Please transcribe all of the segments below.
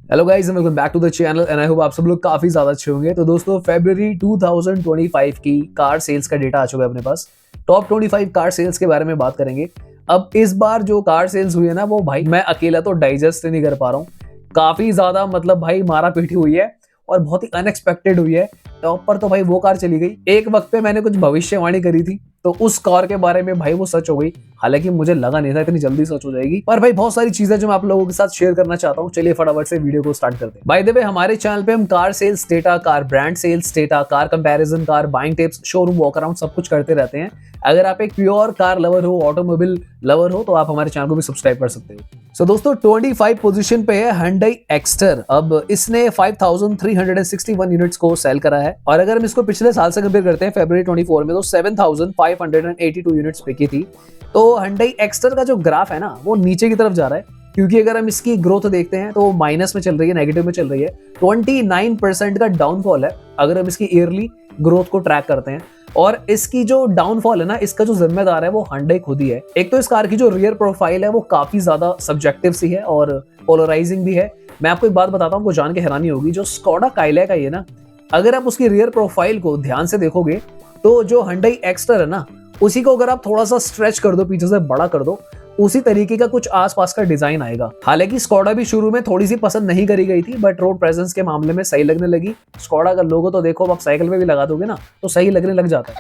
Hello guys and welcome back to the channel and I hope आप सब लोग काफी ज्यादा अच्छे होंगे। तो दोस्तों फरवरी 2025 की कार सेल्स का डेटा आ चुका है अपने पास। टॉप 25 कार सेल्स के बारे में बात करेंगे। अब इस बार जो कार सेल्स हुई है ना, वो भाई मैं अकेला तो डाइजेस्ट नहीं कर पा रहा हूँ। काफी ज्यादा मतलब भाई मारा पीटी हुई है और बहुत ही अनएक्सपेक्टेड हुई है। टॉप पर तो भाई वो कार चली गई। एक वक्त पे मैंने कुछ भविष्यवाणी करी थी तो उस कार के बारे में भाई वो सच हो गई। हालांकि मुझे लगा नहीं था इतनी जल्दी सच हो जाएगी, पर भाई बहुत सारी चीजें जो मैं आप लोगों के साथ शेयर करना चाहता हूँ। चलिए फटाफट से वीडियो को स्टार्ट करते हैं। बाय द वे हमारे चैनल पे हम car sales data, car brand sales data, car comparison, car buying tips, showroom walk around सब कुछ करते रहते हैं। अगर आप एक प्योर कार लवर हो, ऑटोमोबाइल लवर हो, तो आप हमारे चैनल को भी सब्सक्राइब कर सकते हो। सो दोस्तों 25 पोजीशन पे है Hyundai एक्स्टर। अब इसने 5361 यूनिट्स को सेल करा है और अगर हम इसको पिछले साल से कंपेयर करते हैं फरवरी 24 में, तो 7582 यूनिट्स बिकी थी। तो Hyundai एक्स्टर का जो ग्राफ है ना, वो नीचे की तरफ जा रहा है, क्योंकि अगर हम इसकी ग्रोथ देखते हैं तो माइनस में चल रही है, नेगेटिव में चल रही है। 29% का डाउनफॉल है अगर हम इसकी ईयरली ग्रोथ को ट्रैक करते हैं। और इसकी जो डाउनफॉल है ना, इसका जो जिम्मेदार है वो Hyundai खुद ही है। एक तो इस कार की जो रियर प्रोफाइल है वो काफी ज्यादा सब्जेक्टिव सी है और पोलराइजिंग भी है। मैं आपको एक बात बताता हूँ, आपको जान के हैरानी होगी। जो स्कोडा काइलैक है ये ना, अगर आप उसकी रियर प्रोफाइल को ध्यान से देखोगे तो जो Hyundai एक्स्टर है ना, उसी को अगर आप थोड़ा सा स्ट्रेच कर दो, पीछे से बड़ा कर दो, उसी तरीके का कुछ आसपास का डिजाइन आएगा। हालांकि स्कोडा भी शुरू में थोड़ी सी पसंद नहीं करी गई थी, बट रोड प्रेजेंस के मामले में सही लगने लगी। स्कोडा का लोगो तो देखो, आप साइकिल पे भी लगा दोगे ना तो सही लगने लग जाता है।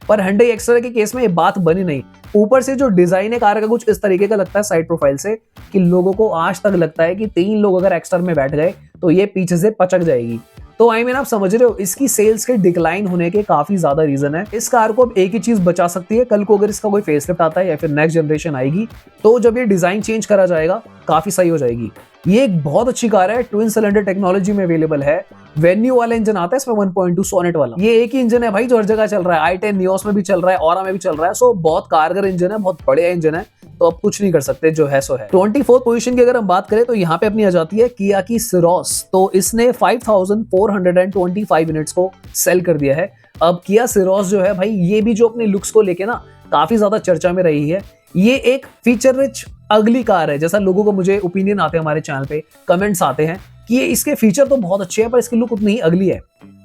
पर Hyundai एक्स्टर के केस में ये बात बनी नहीं। ऊपर से जो डिजाइन है कार का कुछ इस तरीके का लगता है साइड प्रोफाइल से, कि लोगों को आज तक लगता है कि 3 लोग अगर एक्स्टर में बैठ गए तो ये पीछे से पचक जाएगी। तो आई मीन आप समझ रहे हो, इसकी सेल्स के डिक्लाइन होने के काफी ज्यादा रीजन है। इस कार को अब एक ही चीज बचा सकती है, कल को अगर इसका कोई फेसलिफ्ट आता है या फिर नेक्स्ट जनरेशन आएगी, तो जब ये डिजाइन चेंज करा जाएगा काफी सही हो जाएगी। ये एक बहुत अच्छी कार है, ट्विन सिलेंडर टेक्नोलॉजी में अवेलेबल है। वेन्यू वाला इंजन आता है इसमें, 1.2 सोनेट वाला। ये एक ही इंजन है भाई जो हर जगह चल रहा है। i10 नियोस में भी चल रहा है, ऑरा में भी चल रहा है। सो बहुत कारगर इंजन है, बहुत बढ़िया इंजन है। तो अब कुछ नहीं कर सकते, जो है सो है। 24 पोजीशन की अगर हम बात करें तो यहाँ पे अपनी आ जाती है किया की सिरोस। तो इसने 5425 यूनिट्स को सेल कर दिया है। अब किया सिरोस जो है भाई, ये भी जो अपने लुक्स को लेके ना काफी ज्यादा चर्चा में रही है। ये एक फीचर रिच अगली कार है, जैसा लोगों को मुझे ओपिनियन आते हैं हमारे चैनल पे, कमेंट्स आते हैं कि ये इसके फीचर तो बहुत अच्छे हैं पर इसकी लुक उतनी ही अगली है।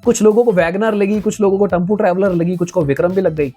कुछ लोगों को वैगनर लगी, कुछ लोगों को टेम्पो ट्रैवलर लगी, कुछ को विक्रम भी लग गई।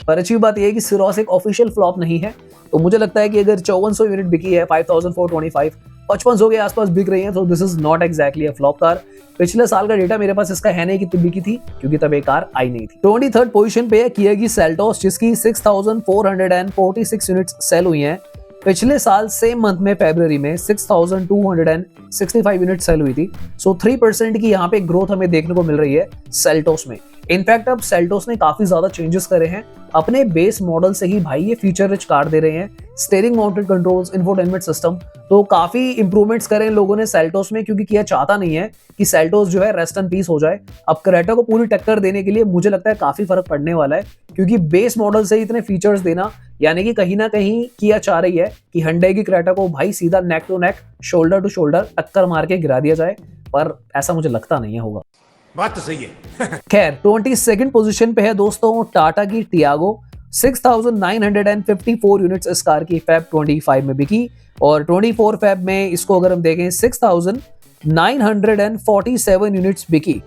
पर अच्छी बात यह है कि सिरोस एक ऑफिशियल फ्लॉप नहीं है। तो मुझे लगता है कि अगर 5400 यूनिट बिकी है, 5425, 5500 के आसपास बिक रही है, तो this is not exactly a flop car. पिछले साल का डेटा मेरे पास इसका है नहीं कितनी बिकी थी, क्योंकि तब एक कार आई नहीं थी। 23rd पोजीशन पे है किया की सेल्टोस, जिसकी 6446 यूनिट्स सेल हुई हैं। पिछले साल सेम मंथ में फरवरी में 6265 यूनिट सेल हुई थी। सो 3% की यहाँ पे ग्रोथ हमें देखने को मिल रही है सेल्टोस में। इनफैक्ट अब सेल्टोस ने काफी ज्यादा चेंजेस करे हैं अपने बेस मॉडल से ही भाई। ये फीचर रिच कार दे रहे हैं, steering mounted controls, infotainment system, तो काफी इंप्रूवमेंट्स करे इन लोगों ने सेल्टोस में, क्योंकि किया चाहता नहीं है कि सेल्टोस जो है रेस्ट एंड पीस हो जाए। अब क्रेटा को पूरी टक्कर देने के लिए मुझे लगता है काफी फर्क पड़ने वाला है, क्योंकि बेस मॉडल से इतने फीचर्स देना, यानी कि कहीं ना कहीं किया चाह रही है कि Hyundai की क्रेटा को भाई सीधा neck to neck, shoulder to shoulder टक्कर मार के गिरा दिया जाए। पर ऐसा मुझे लगता नहीं है होगा। बात तो सही है। खैर 22nd पोजीशन पे है दोस्तों टाटा की टियागो। 6954 यूनिट्स इस कार की फेब 25 में बिकी और 24 फेब में इसको अगर हम देखें 6947 यूनिट्स बिकी।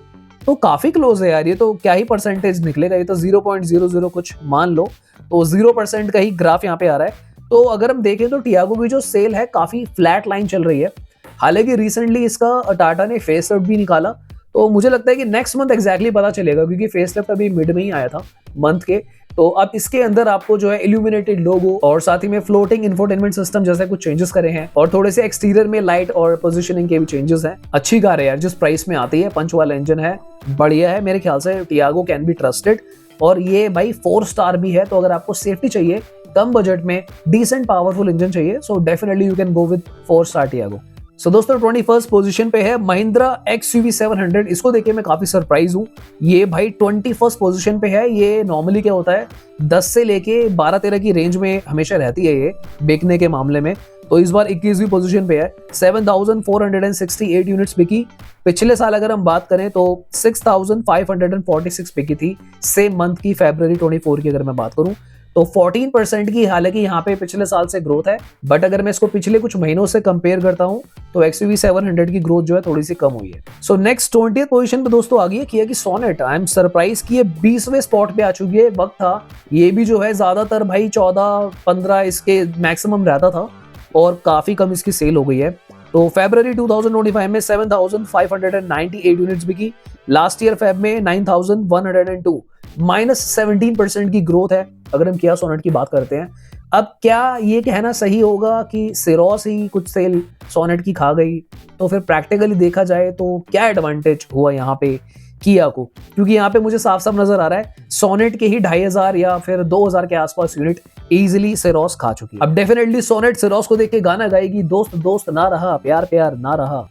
तो काफी क्लोज है यार। ये तो क्या ही परसेंटेज निकलेगा, ये तो 0.00 कुछ मान लो, तो 0% का ही ग्राफ यहाँ पे आ रहा है। तो अगर हम देखें तो टियागो की जो सेल है काफी फ्लैट लाइन चल रही है। हालांकि रिसेंटली इसका टाटा ने फेसलिफ्ट भी निकाला, तो मुझे लगता है कि नेक्स्ट मंथ एग्जैक्टली पता चलेगा, क्योंकि फेसलिफ्ट अभी मिड में ही आया था मंथ के। तो अब इसके अंदर आपको जो है इल्यूमिनेटेड लोगो और साथ ही में फ्लोटिंग इंफोटेनमेंट सिस्टम जैसे कुछ चेंजेस करे हैं, और थोड़े से एक्सटीरियर में लाइट और पोजीशनिंग के भी चेंजेस हैं। अच्छी कार है यार, जिस प्राइस में आती है। पंच वाला इंजन है, बढ़िया है। मेरे ख्याल से टियागो कैन बी ट्रस्टेड। और ये भाई 4 स्टार भी है, तो अगर आपको सेफ्टी चाहिए, कम बजट में डिसेंट पावरफुल इंजन चाहिए, so definitely you can go with 4 star Tiago. So दोस्तों 21st पोजीशन पे है महिंद्रा XUV 700। इसको देखे मैं काफी सरप्राइज हूँ। ये भाई 21st पोजीशन पे है। ये नॉर्मली क्या होता है, 10 से लेके 12-13 की रेंज में हमेशा रहती है ये बिकने के मामले में। तो इस बार 21वीं पोजीशन पे है। 7468 यूनिट्स बिकी। पिछले साल अगर हम बात करें तो 6546 बिकी थी सेम मंथ की, फरवरी 24 की अगर मैं बात करूं। तो 14% की हालांकि यहाँ पे पिछले साल से ग्रोथ है, बट अगर मैं इसको पिछले कुछ महीनों से कंपेयर करता हूँ तो XUV 700 की ग्रोथ जो है थोड़ी सी कम हुई है। सो नेक्स्ट 20th पोजीशन पे दोस्तों आ गई है किया की सोनेट। आई एम सरप्राइज कि ये 20वें स्पॉट पे आ चुकी है। वक्त था ये भी जो है ज्यादातर भाई 14-15 इसके मैक्सिमम रहता था और काफी कम इसकी सेल हो गई है। तो फरवरी 2025 में 7,598 यूनिट्स बिकी। लास्ट ईयर फेब में 9,102, -17% की ग्रोथ है अगर हम किया सोनेट की बात करते हैं। अब क्या ये कहना सही होगा कि सिरोस ही कुछ सेल सोनेट की खा गई? तो फिर प्रैक्टिकली देखा जाए तो क्या एडवांटेज हुआ यहाँ पे किया को, क्योंकि यहाँ पे मुझे साफ साफ नजर आ रहा है सोनेट के ही 2,500 या फिर 2,000 के आसपास यूनिट इजीली सिरोस खा चुकी है। अब डेफिनेटली सोनेट सिरोस को देख के गाना गाएगी, दोस्त दोस्त ना रहा, प्यार प्यार ना रहा।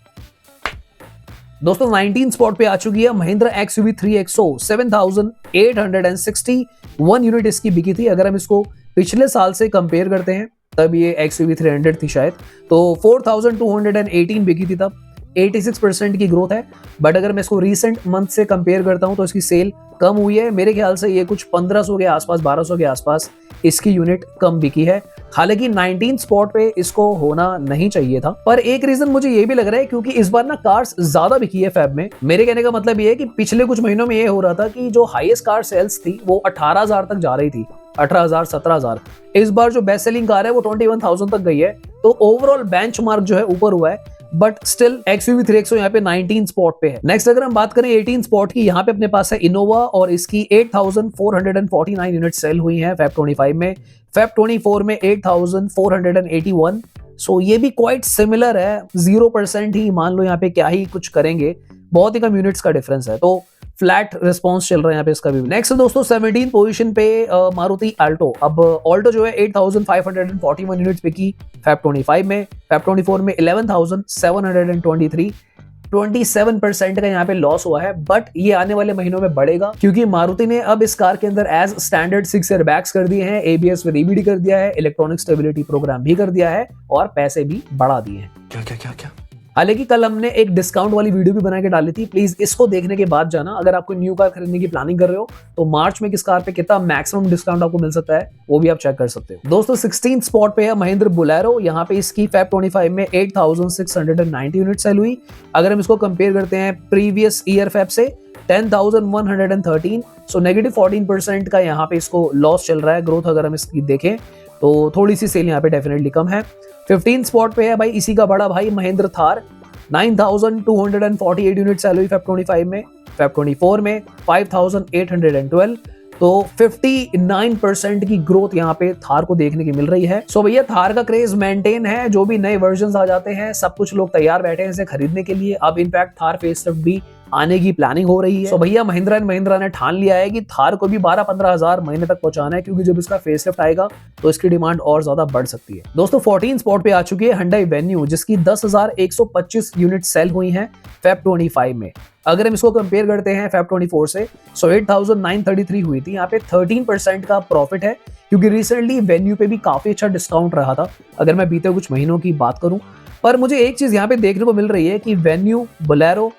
दोस्तों 19 स्पॉट पे आ चुकी है महिंद्रा XUV 3XO। 7,861 यूनिट इसकी बिकी थी। अगर हम इसको पिछले साल से कंपेयर करते हैं तब ये XUV 300 थी शायद, तो 4,218 बिकी थी तब। 86% की ग्रोथ है, बट अगर मैं इसको रीसेंट मंथ से कंपेयर करता हूं तो इसकी सेल कम हुई है। मेरे ख्याल से ये कुछ 1500 के आसपास, 1200 के आसपास इसकी यूनिट कम बिकी है। हालांकि 19 स्पॉट पे इसको होना नहीं चाहिए था, पर एक रीजन मुझे ये भी लग रहा है क्योंकि इस बार ना कार्स ज्यादा बिकी है फैब में। मेरे कहने का मतलब ये है कि पिछले कुछ महीनों में ये हो रहा था कि जो हाईएस्ट कार सेल्स थी वो 18,000 तक जा रही थी, 18,000 17,000। इस बार जो बेस्ट सेलिंग कार है वो 21,000 तक गई है, तो ओवरऑल बेंचमार्क जो है ऊपर हुआ है, बट स्टिल XUV 3XO यहाँ पे 19 स्पॉट पे है। नेक्स्ट अगर हम बात करें 18 स्पॉट की, यहाँ पे अपने पास है इनोवा और इसकी 8,449 यूनिट सेल हुई हैं फेब 25 में। फेब 24 में 8,481। सो ये भी क्वाइट सिमिलर है, 0% ही मान लो यहाँ पे क्या ही कुछ करेंगे, बहुत ही कम यूनिट्स का डिफरेंस है, तो फ्लैट रिस्पॉन्स चल रहा है यहाँ पे इसका भी। नेक्स्ट दोस्तों 17 पोजीशन पे मारुति अल्टो। अब अल्टो जो है 8,541 यूनिट्स बिकी फेब 25 में। फेब 24 में 11,723, 27% का यहाँ पे लॉस हुआ है, बट ये आने वाले महीनों में बढ़ेगा क्योंकि मारुति ने अब इस कार के अंदर एज स्टैंडर्ड 6 एयर बैग्स कर दिए हैं, ABS विद EBD कर दिया है, इलेक्ट्रॉनिक स्टेबिलिटी प्रोग्राम भी कर दिया है और पैसे भी बढ़ा दिए हैं। क्या हालांकि कल हमने एक डिस्काउंट वाली वीडियो भी बना के डाली थी, प्लीज इसको देखने के बाद जाना। अगर आपको न्यू कार खरीदने की प्लानिंग कर रहे हो तो मार्च में किस कार पे कितना मैक्सिमम डिस्काउंट आपको मिल सकता है वो भी आप चेक कर सकते हो। दोस्तों 16 स्पॉट पे है महिंद्रा बोलेरो। यहाँ पे इसकी फेब 25 में 8,690 यूनिट सेल हुई। अगर हम इसको कंपेयर करते हैं प्रीवियस ईयर फेब से 10,113, सो -14% का यहाँ पे इसको लॉस चल रहा है। ग्रोथ अगर हम इसकी देखें तो थोड़ी सी सेल यहाँ पे डेफिनेटली कम है। 15 स्पॉट पे है भाई इसी का बड़ा भाई महिंद्रा थार। 9,248 यूनिट सेल हुई फेब 25 में। फेब 24 में 5,812, तो 59% की ग्रोथ यहाँ पे थार को देखने की मिल रही है। सो भैया थार का क्रेज मेंटेन है, जो भी नए वर्जन आ जाते हैं सब कुछ लोग तैयार बैठे हैं इसे खरीदने के लिए। अब इनफैक्ट थार फेसलिफ्ट भी आने की प्लानिंग हो रही है। सो भैया महिंद्रा एंड महिंद्रा ने ठान लिया है कि थार को भी 12-15 हजार महीने तक पहुंचाना है, क्योंकि जब इसका फेसलिफ्ट आएगा तो इसकी डिमांड और ज्यादा बढ़ सकती है। दोस्तों 14 स्पॉट पे आ चुकी है Hyundai Venue, जिसकी 10,125 यूनिट सेल हुई हैं फेब 25 में। अगर हम इसको कंपेयर करते हैं फेब 24 से, सो 8,933 हुई थी। यहाँ पे 13% का प्रॉफिट है, क्योंकि रिसेंटली वेन्यू पे भी काफी अच्छा डिस्काउंट रहा था अगर मैं बीते कुछ महीनों की बात करूं। पर मुझे एक चीज यहाँ पे देखने को मिल रही है कि वेन्यू, बोलेरो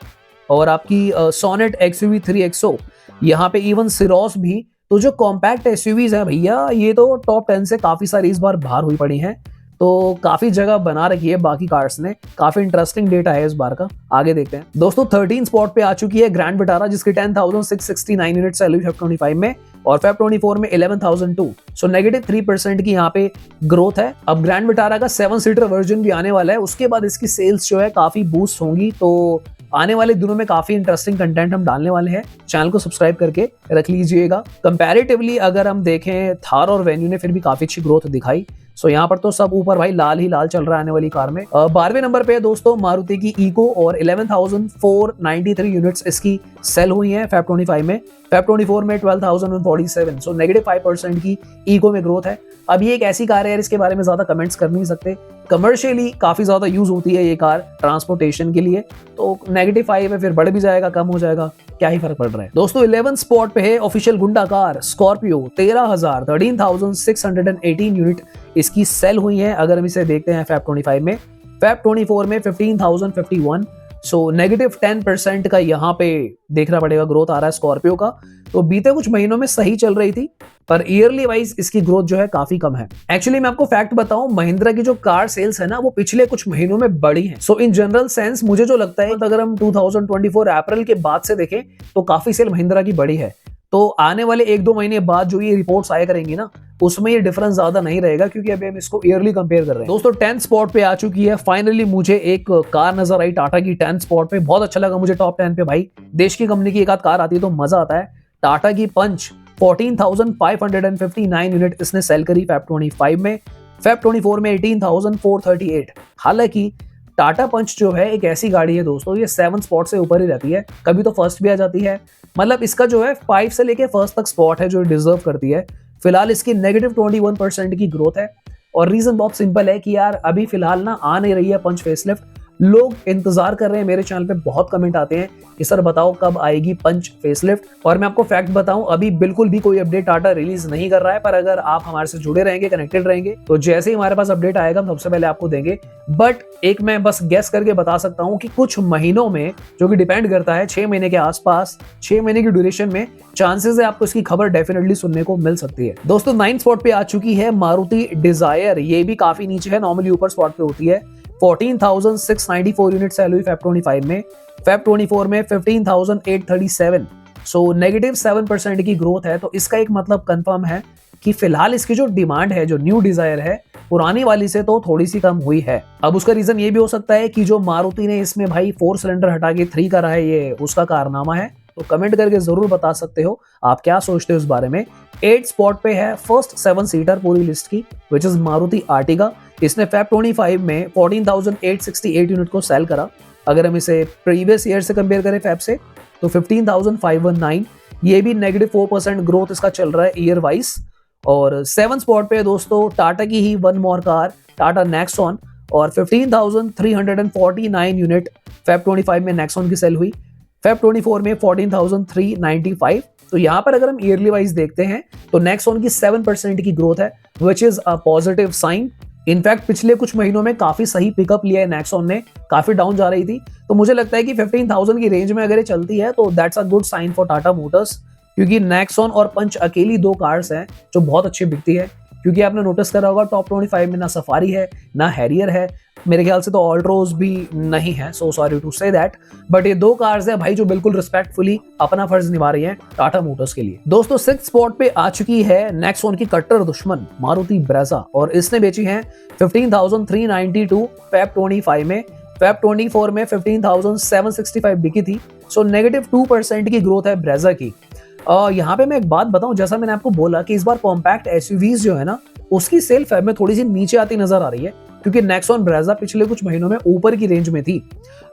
और आपकी सोनेट XUV 3XO, यहाँ पे इवन सिरोस भी, तो जो कॉम्पैक्ट SUVs हैं भैया ये तो टॉप 10 से काफी सारी इस बार बाहर हुई पड़ी हैं, तो काफी जगह बना रखी है बाकी कार्स ने। काफी इंटरेस्टिंग डेटा है इस बार का, आगे देखते हैं। दोस्तों 13 स्पॉट पे आ चुकी है ग्रैंड विटारा, जिसकी 10,669 यूनिट सेल हुई फेब 25 में और फेब 24 में 11,002, सो -3% की यहाँ पे ग्रोथ है। अब ग्रैंड विटारा का 7 सीटर वर्जन भी आने वाला है, उसके बाद इसकी सेल्स जो है काफी बूस्ट होंगी, तो आने वाले दिनों में काफी इंटरेस्टिंग कंटेंट हम डालने वाले हैं। चैनल को सब्सक्राइब करके रख लीजिएगा। कंपैरेटिवली अगर हम देखें थार और वेन्यू ने फिर भी काफी अच्छी ग्रोथ दिखाई। सो यहाँ पर तो सब ऊपर भाई लाल ही लाल चल रहा है आने वाली कार में। 12वें नंबर पे है दोस्तों मारुति की इको और 11,493 यूनिट्स इसकी सेल हुई हैं फेब 25 में। फेब 24 में 12,047, सो -5% की इको में ग्रोथ है। अब ये एक ऐसी कार है यार, इसके बारे में ज्यादा कमेंट्स कर नहीं सकते। कमर्शियली काफी ज्यादा यूज होती है ये कार ट्रांसपोर्टेशन के लिए, तो -5 है, फिर बढ़ भी जाएगा कम हो जाएगा, क्या ही फर्क पड़ रहा है। दोस्तों 11 स्पॉट पे है ऑफिशियल गुंडा कार स्कॉर्पियो। 13,618 यूनिट इसकी सेल हुई है। अगर हम इसे देखते हैं फेब 25 में, फेब 24 में 15,051, सो नेगेटिव 10% का यहाँ पे देखना पड़ेगा ग्रोथ आ रहा है स्कॉर्पियो का। तो बीते कुछ महीनों में सही चल रही थी, पर ईयरली वाइज इसकी ग्रोथ जो है काफी कम है। एक्चुअली मैं आपको फैक्ट बताऊं, महिंद्रा की जो कार सेल्स है ना वो पिछले कुछ महीनों में बढ़ी है। सो इन जनरल सेंस मुझे जो लगता है, अगर हम 2024 अप्रैल के बाद से देखें तो काफी सेल महिंद्रा की बढ़ी है। तो आने वाले 1-2 महीने बाद जो ये रिपोर्ट्स आया करेंगी ना, उसमें ये डिफरेंस ज्यादा नहीं रहेगा, क्योंकि अभी हम इसको ईयरली कंपेयर कर रहे हैं। दोस्तों 10th स्पॉट पे आ चुकी है फाइनली, मुझे एक कार नजर आई टाटा की 10th स्पॉट पे। बहुत अच्छा लगा मुझे टॉप 10 पे। भाई देश की कंपनी की एक आध कार आती है तो मजा आता है। टाटा की पंच 14,559 यूनिट इसने सेल करी फेब 25 में। फेब 24 में 18,438। हालांकि टाटा पंच जो है एक ऐसी गाड़ी है दोस्तों, ये 7 स्पॉट से ऊपर ही रहती है, कभी तो फर्स्ट भी आ जाती है। मतलब इसका जो है 5 से लेके फर्स्ट तक स्पॉट है जो डिजर्व करती है। फिलहाल इसकी नेगेटिव 21% की ग्रोथ है, और रीजन बहुत सिंपल है कि यार अभी फिलहाल ना आ नहीं रही है पंच फेसलिफ्ट। लोग इंतजार कर रहे हैं, मेरे चैनल पे बहुत कमेंट आते हैं कि सर बताओ कब आएगी पंच फेसलिफ्ट। और मैं आपको फैक्ट बताऊं, अभी बिल्कुल भी कोई अपडेट टाटा रिलीज नहीं कर रहा है, पर अगर आप हमारे से जुड़े रहेंगे, कनेक्टेड रहेंगे, तो जैसे ही हमारे पास अपडेट आएगा हम सबसे पहले आपको देंगे। बट एक मैं बस गेस करके बता सकता हूं कि कुछ महीनों में, जो कि डिपेंड करता है 6 महीने के आसपास, 6 महीने की ड्यूरेशन में चांसेस है आपको इसकी खबर डेफिनेटली सुनने को मिल सकती है। दोस्तों 9th स्पॉट पे आ चुकी है मारुति डिजायर। ये भी काफी नीचे है, नॉर्मली ऊपर स्पॉट पे होती है। 14,694 यूनिट सेल हुई फेब 25 में। फेब 24 में 15,837। सो नेगेटिव 7% की ग्रोथ है। तो इसका एक मतलब कंफर्म है कि फिलहाल इसकी जो डिमांड है, जो न्यू डिजायर है, पुरानी वाली से तो थोड़ी सी कम हुई है। अब उसका रीजन ये भी हो सकता है कि जो मारुति ने इसमें भाई 4 सिलेंडर हटा के 3 करा है, ये उसका कारनामा है। तो कमेंट करके जरूर बता सकते हो आप क्या सोचते हो इस बारे में। 8 स्पॉट पे है फर्स्ट 7 सीटर पूरी लिस्ट की, विच इज मारुति आर्टिगा। इसने फेब 25 में 14,868 यूनिट को सेल करा। अगर हम इसे प्रीवियस ईयर से कंपेयर करें फेब से, तो 15,519। ये भी नेगेटिव 4% ग्रोथ इसका चल रहा है ईयर वाइज। और 7 स्पॉट पे दोस्तों टाटा की ही one more car, Tata Nexon, और 15,349 यूनिट फेब 25 में नेक्सॉन की सेल हुई। फेब 24 में 14,395। तो यहाँ पर अगर हम ईयरली वाइज देखते हैं तो नेक्सॉन की 7% की ग्रोथ है, which is a positive sign. In fact पिछले कुछ महीनों में काफी सही पिकअप लिया है नेक्सॉन ने, काफी डाउन जा रही थी। तो मुझे लगता है कि 15,000 की रेंज में अगर ये चलती है तो that's a good sign for Tata Motors, क्योंकि नेक्सॉन और पंच अकेली 2 कार्स हैं जो बहुत अच्छी बिकती है। क्योंकि आपने नोटिस करा होगा टॉप 25 में ना सफारी है, ना हैरियर है, मेरे ख्याल से तो ऑल्ट्रोज भी नहीं है। So sorry to say that, but ये 2 कार्स है भाई जो बिल्कुल रिस्पेक्टफुली अपना फर्ज निभा रही हैं टाटा मोटर्स के लिए। दोस्तों 6th स्पॉट पे आ चुकी है नेक्सॉन की कट्टर दुश्मन मारुति ब्रेजा, और इसने बेची है 15,392 फेब 25 में। फेब 24 में 15,765 बिकी थी। सो नेगेटिव 2% की ग्रोथ है ब्रेजा की। यहाँ पे मैं एक बात बताऊं, जैसा मैंने आपको बोला कि इस बार कॉम्पैक्ट एसयूवीज जो है ना, उसकी सेल फेब में थोड़ी सी नीचे आती नजर आ रही है, क्योंकि नेक्सॉन ब्रेजा पिछले कुछ महीनों में ऊपर की रेंज में थी।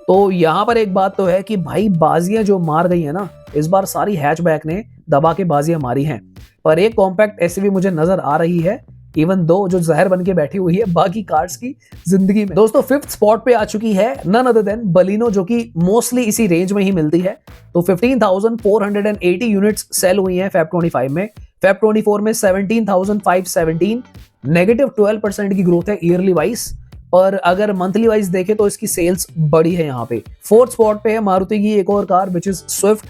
तो यहाँ पर एक बात तो है कि भाई बाजियां जो मार गई है ना, इस बार सारी हैचबैक ने दबा के बाजियां मारी हैं। पर एक कॉम्पैक्ट एसयूवी मुझे नजर आ रही है, इवन दो जो जहर बन के बैठी हुई है बाकी कार्स की जिंदगी में। दोस्तों 5th स्पॉट पे आ चुकी है नन अदर देन बलिनो, जो कि मोस्टली इसी रेंज में ही मिलती है। तो 15,480 यूनिट्स सेल हुई हैं फेब 25 में। फेब 24 में 17,517। नेगेटिव 12% की ग्रोथ है ईयरली वाइज, और अगर मंथली वाइज देखें तो इसकी सेल्स बढ़ी है। यहाँ पे 4th स्पॉट पे है मारुति की एक और car, which is Swift.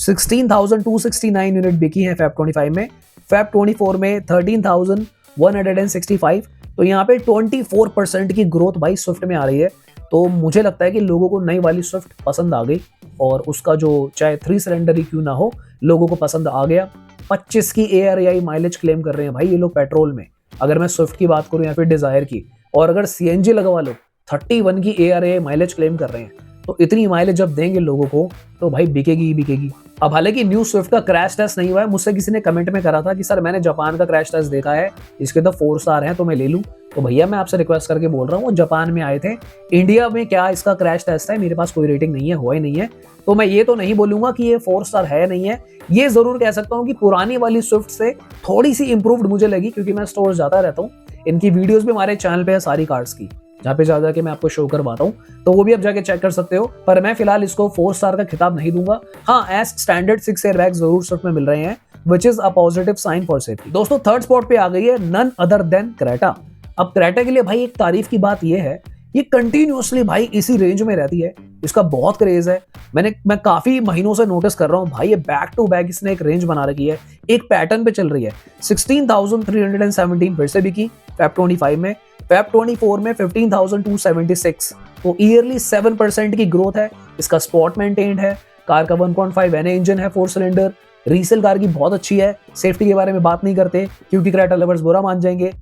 16,269 unit बिकी है फेब 25 में। फेब 24 में 13,165। तो यहाँ पे 24% की ग्रोथ भाई स्विफ्ट में आ रही है। तो मुझे लगता है कि लोगों को नई वाली स्विफ्ट पसंद आ गई, और उसका जो चाहे 3 सिलेंडर ही क्यों ना हो, लोगों को पसंद आ गया। 25 की ARAI माइलेज क्लेम कर रहे हैं भाई ये लोग पेट्रोल में, अगर मैं स्विफ्ट की बात करूं या फिर डिजायर की। और अगर CNG लगवा लो 31 की ARAI माइलेज क्लेम कर रहे हैं। तो इतनी माइलेज जब देंगे लोगों को तो भाई बिकेगी ही बिकेगी। अब हालांकि न्यू स्विफ्ट का क्रैश टेस्ट नहीं हुआ है। मुझसे किसी ने कमेंट में करा था कि सर मैंने जापान का क्रैश टेस्ट देखा है, इसके तो 4 स्टार हैं तो मैं ले लूं। तो भैया मैं आपसे रिक्वेस्ट करके बोल रहा हूँ, वो जापान में आए थे, इंडिया में क्या इसका क्रैश टेस्ट है, मेरे पास कोई रेटिंग नहीं है, हुआ ही नहीं है। तो मैं ये तो नहीं बोलूंगा कि ये 4 स्टार है नहीं है, ये जरूर कह सकता हूँ कि पुरानी वाली स्विफ्ट से थोड़ी सी इंप्रूव्ड मुझे लगी, क्योंकि मैं स्टोर जाता रहता हूँ। इनकी वीडियोस भी हमारे चैनल पे है सारी कार्ड्स की, जहाँ पे जाके मैं आपको शो करवाता हूँ, तो वो भी आप जाके चेक कर सकते हो। पर मैं फिलहाल इसको 4 स्टार का खिताब नहीं दूंगा। हाँ, एज स्टैंडर्ड 6 एयर बैग जरूर स्विफ्ट में मिल रहे हैं, which is a positive sign for safety. दोस्तों 3rd स्पॉट पे आ गई है नन अदर देन क्रेटा। अब क्रेटा के लिए भाई एक तारीफ की बात ये है, ये कंटिन्यूअसली भाई इसी रेंज में रहती है। इसका बहुत क्रेज है। मैं काफी महीनों से नोटिस कर रहा हूँ भाई, ये बैक टू बैक इसने एक रेंज बना रखी है, एक पैटर्न पे चल रही है। 16,317 फिर से बिकी फेब 25 में, फेब 24 में 15,276, तो ईयरली 7% की ग्रोथ है। इसका स्पॉट मेंटेन्ड है, कार का 1.5 एनए इंजन है, 4 सिलेंडर, रीसेल कार की बहुत अच्छी है। सेफ्टी के बारे में बात नहीं करते क्योंकि क्रेटा लवर्स बुरा मान जाएंगे,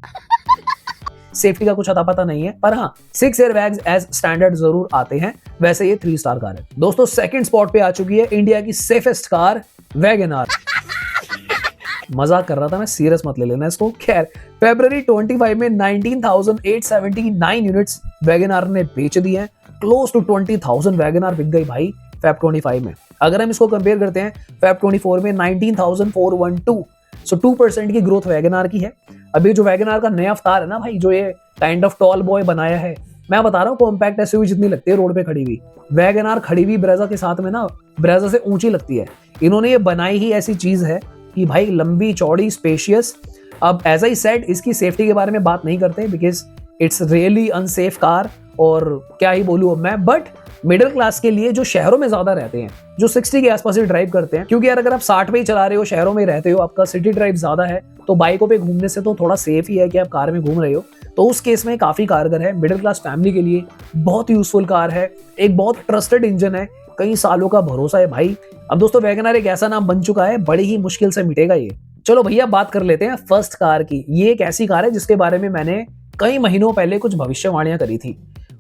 सेफ्टी का कुछ अता पता नहीं है, पर हाँ 6 एयरबैग्स एज स्टैंडर्ड जरूर आते हैं। वैसे ये 3 स्टार कार है। दोस्तों सेकंड स्पॉट पे आ चुकी है इंडिया की सेफेस्ट कार वैगनआर। मजाक कर रहा था मैं, सीरियस मत ले लेना इसको। खैर फरवरी 25 में 19,879 यूनिट्स वैगनआर ने बेच दी हैं। क्लोज टू 20,000 वैगनआर बिक गई भाई फेब 25 में। अगर हम इसको कंपेयर करते हैं फेब 24 में 19,412, सो 2% की ग्रोथ वैगनआर की है। अभी जो वैगनआर का नया अवतार है ना भाई, जो ये काइंड ऑफ टॉल बॉय बनाया है, मैं बता रहा हूँ कॉम्पैक्ट एसयूवी जितनी लगती है रोड पे खड़ी हुई, वैगनआर खड़ी हुई ब्रेजा के साथ में ना ब्रेजा से ऊंची लगती है। इन्होंने ये बनाई ही ऐसी चीज है कि भाई लंबी चौड़ी स्पेशियस। अब एज आई सेड, इसकी सेफ्टी के बारे में बात नहीं करते because it's really unsafe car, और क्या ही बोलूँ अब मैं। बट मिडिल क्लास के लिए जो शहरों में ज्यादा रहते हैं, जो 60 के आसपास ही ड्राइव करते हैं, क्योंकि यार अगर आप 60 पे ही चला रहे हो, शहरों में रहते हो, आपका सिटी ड्राइव ज्यादा है, तो बाइकों पे घूमने से तो थोड़ा सेफ ही है कि आप कार में घूम रहे हो, तो उस केस में काफी कारगर है। मिडिल क्लास फैमिली के लिए बहुत यूजफुल कार है, एक बहुत ट्रस्टेड इंजन है, कई सालों का भरोसा है भाई। अब दोस्तों वैगनआर एक ऐसा नाम बन चुका है, बड़ी ही मुश्किल से मिटेगा ये। चलो भैया बात कर लेते हैं फर्स्ट कार की। ये एक ऐसी कार है जिसके बारे में मैंने कई महीनों पहले कुछ भविष्यवाणियां करी थी,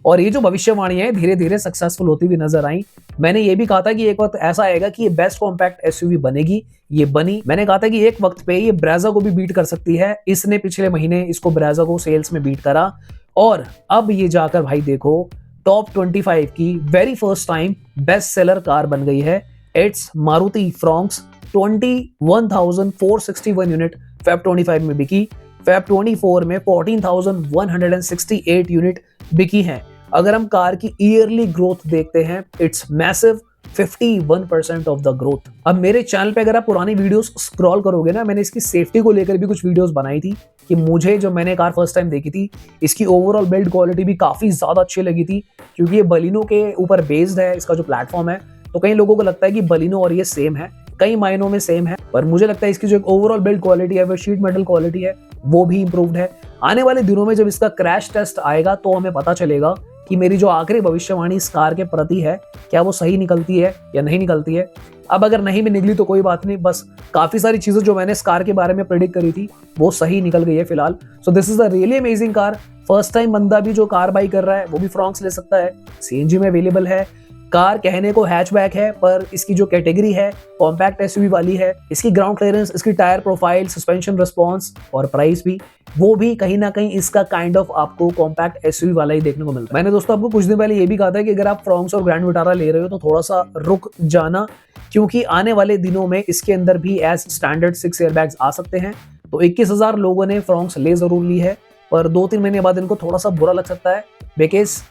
और ये जो भविष्यवाणियां हैं धीरे धीरे सक्सेसफुल होती हुई नजर आई। मैंने ये भी कहा था कि एक वक्त ऐसा आएगा कि ये बेस्ट कॉम्पैक्ट एसयूवी बनेगी, ये बनी। मैंने कहा था कि एक वक्त पे ये ब्रेजा को भी बीट कर सकती है, इसने पिछले महीने इसको ब्रेजा को सेल्स में बीट करा, और अब ये जाकर भाई देखो टॉप 25 की very first time best seller car बन गई है। It's Maruti Fronx. 21,461 unit Feb 25 में बिकी, फेब 24 में 14,168 यूनिट बिकी हैं। अगर हम कार की ईयरली ग्रोथ देखते हैं, it's massive 51% of the growth. अब मेरे चैनल पे अगर आप पुरानी वीडियोस स्क्रॉल करोगे ना, मैंने इसकी सेफ्टी को लेकर भी कुछ वीडियोस बनाई थी कि मुझे जो मैंने कार फर्स्ट टाइम देखी थी, इसकी ओवरऑल बिल्ड क्वालिटी भी काफी ज्यादा अच्छी लगी थी, क्योंकि ये बलिनो के ऊपर बेस्ड है इसका जो प्लेटफॉर्म है। तो कई लोगों को लगता है कि बलिनो और ये सेम है, कई मायनों में सेम है, पर मुझे लगता है इसकी जो एक ओवरऑल बिल्ड क्वालिटी है, वो शीट मेटल क्वालिटी है, वो भी इंप्रूव्ड है। आने वाले दिनों में जब इसका क्रैश टेस्ट आएगा तो हमें पता चलेगा कि मेरी जो आखिरी भविष्यवाणी इस कार के प्रति है, क्या वो सही निकलती है या नहीं निकलती है। अब अगर नहीं भी निकली तो कोई बात नहीं, बस काफी सारी चीजें जो मैंने इस कार के बारे में प्रेडिक्ट करी थी वो सही निकल गई है फिलहाल। So this is a really amazing car. First time बंदा भी जो कार बाई कर रहा है वो भी फ्रॉन्क्स ले सकता है, सीएनजी में अवेलेबल है। कार कहने को हैचबैक है, पर इसकी जो कैटेगरी है कॉम्पैक्ट एसयूवी वाली है। इसकी ग्राउंड क्लियरेंस, इसकी टायर प्रोफाइल, सस्पेंशन रिस्पांस और प्राइस भी, वो भी कहीं ना कहीं इसका काइंड ऑफ आपको कॉम्पैक्ट एसयूवी वाला ही देखने को मिलता है। मैंने दोस्तों आपको कुछ दिन पहले ये भी कहा था कि अगर आप फ्रॉन्क्स और ग्रैंड विटारा ले रहे हो तो थोड़ा सा रुक जाना, क्योंकि आने वाले दिनों में इसके अंदर भी एज स्टैंडर्ड 6 एयरबैग्स आ सकते हैं। तो 21,000 लोगों ने फ्रॉन्क्स ले जरूर ली है, पर 2-3 महीने बाद इनको थोड़ा सा बुरा लग सकता है, बिकॉज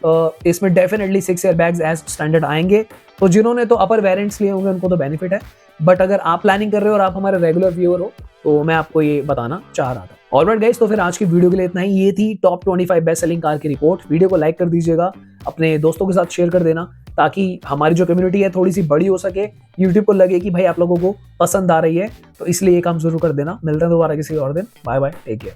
इसमें डेफिनेटली 6 एयरबैग्स एज स्टैंडर्ड आएंगे। तो जिन्होंने तो अपर वेरिएंट्स लिए होंगे उनको तो बेनिफिट है, बट अगर आप प्लानिंग कर रहे हो और आप हमारे रेगुलर व्यूअर हो तो मैं आपको ये बताना चाह रहा था। ऑलराइट गाइस, तो फिर आज की वीडियो के लिए इतना ही। ये थी टॉप 25 बेस्ट सेलिंग कार की रिपोर्ट। वीडियो को लाइक कर दीजिएगा, अपने दोस्तों के साथ शेयर कर देना, ताकि हमारी जो कम्युनिटी है थोड़ी सी बड़ी हो सके, यूट्यूब को लगे कि भाई आप लोगों को पसंद आ रही है, तो इसलिए ये काम जरूर कर देना। मिलते हैं दोबारा किसी और दिन। Bye bye, take care.